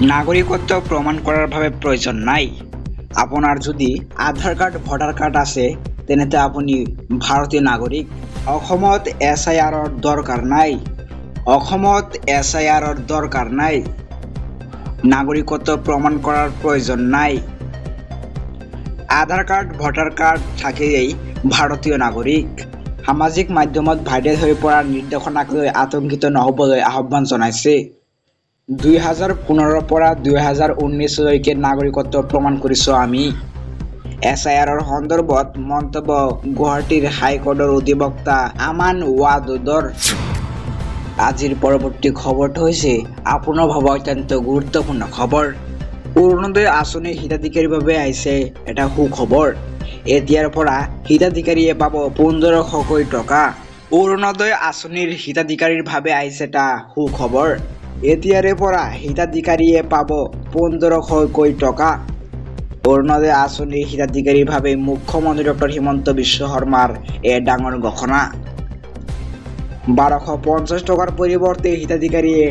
নাগৰিকত্ব প্ৰমাণ কৰাৰ বাবে প্ৰয়োজন নাই। আপোনাৰ যদি আধাৰ কাৰ্ড ভোটাৰ কাৰ্ড আছে তেন্তে আপুনি ভাৰতীয় নাগৰিক। অসমত SIR-ৰ দৰকাৰ নাই। অসমত SIR-ৰ দৰকাৰ নাই। নাগৰিকত্ব প্ৰমাণ কৰাৰ প্ৰয়োজন নাই। আধাৰ কাৰ্ড ভোটাৰ কাৰ্ড থাকিলেই ভাৰতীয় নাগৰিক। সামাজিক মাধ্যমত ভাইৰেল হৈ পৰা নিৰ্দেশনাক লৈ আতংকিত নহ'বলৈ আহ্বান জনাইছে। 2015 পৰা 2019 লৈকে নাগৰিকত্ব প্ৰমাণ কৰিছো আমি। SIR-ৰ সন্দৰ্ভত মন্তব্য গুৱাহাটীৰ হাইকোৰ্টৰ অধিবক্তা আমান ৱাদুদৰ। আজিৰ পৰৱৰ্তী খবৰটো হৈছে আপোনাৰ বাবে অত্যন্ত গুৰুত্বপূৰ্ণ খবৰ। অৰুণোদয় আঁচনিৰ হিতাধিকাৰীৰ বাবে আহিছে এটা সুখবৰ। এতিয়াৰ পৰা হিতাধিকাৰীয়ে পাব 1500 টকা। অৰুণোদয় আঁচনিৰ হিতাধিকাৰীৰ বাবে আহিছে এটা সুখবৰ। এতিয়াৰে পৰা হিতাধিকাৰীয়ে পাব 1500 টকা। অৰুণোদয় আঁচনিৰ হিতাধিকাৰীৰ বাবে মুখ্যমন্ত্ৰী ডক্টৰ হিমন্ত বিশ্ব শৰ্মাৰ ডাঙৰ ঘোষণা। 1250 টকাৰ পৰিৱৰ্তে হিতাধিকাৰীয়ে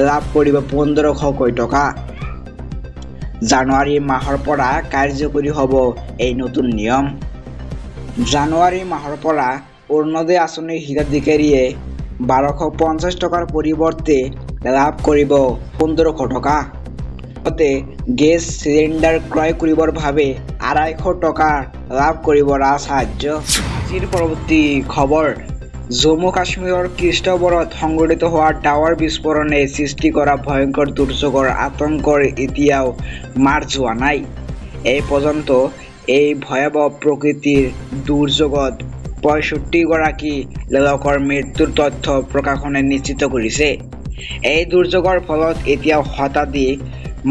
লাভ কৰিব 1500 টকা। জানুৱাৰী মাহৰ পৰা কাৰ্যকৰী হ'ব এই নতুন নিয়ম। জানুৱাৰী মাহৰ পৰা অৰুণোদয় আঁচনিৰ হিতাধিকাৰীয়ে 1250 টকাৰ পৰিৱৰ্তে লাভ কৰিব 1500 টকা। গেছ চিলিণ্ডাৰ ক্ৰয় কৰিবৰ বাবে 250 টকা লাভ কৰিব ৰাজসাহায্য। আজিৰ পৰৱৰ্তী খবৰ। জম্মু কাশ্মীৰৰ কৃষ্ণবৰত সংঘটিত হোৱা টাৱাৰ বিস্ফোৰণে সৃষ্টি কৰা ভয়ংকৰ দুৰ্যোগৰ আতংকৰ এতিয়াও মাৰ যোৱা নাই। এই পৰ্যন্ত এই ভয়াৱহ প্ৰকৃতিৰ দুৰ্যোগত 65 গৰাকী লোকৰ মৃত্যুৰ তথ্য প্ৰশাসনে নিশ্চিত কৰিছে। এই দুৰ্যোগৰ ফলত এতিয়াও শতাধিক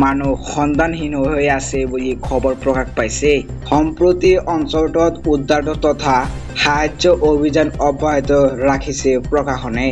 মানুহ সন্ধানহীন হৈ আছে বুলি খবৰ প্ৰকাশ পাইছে। সম্প্ৰতি অঞ্চলটোত উদ্ধাৰ তথা সাহায্য অভিযান অব্যাহত ৰাখিছে প্ৰশাসনে।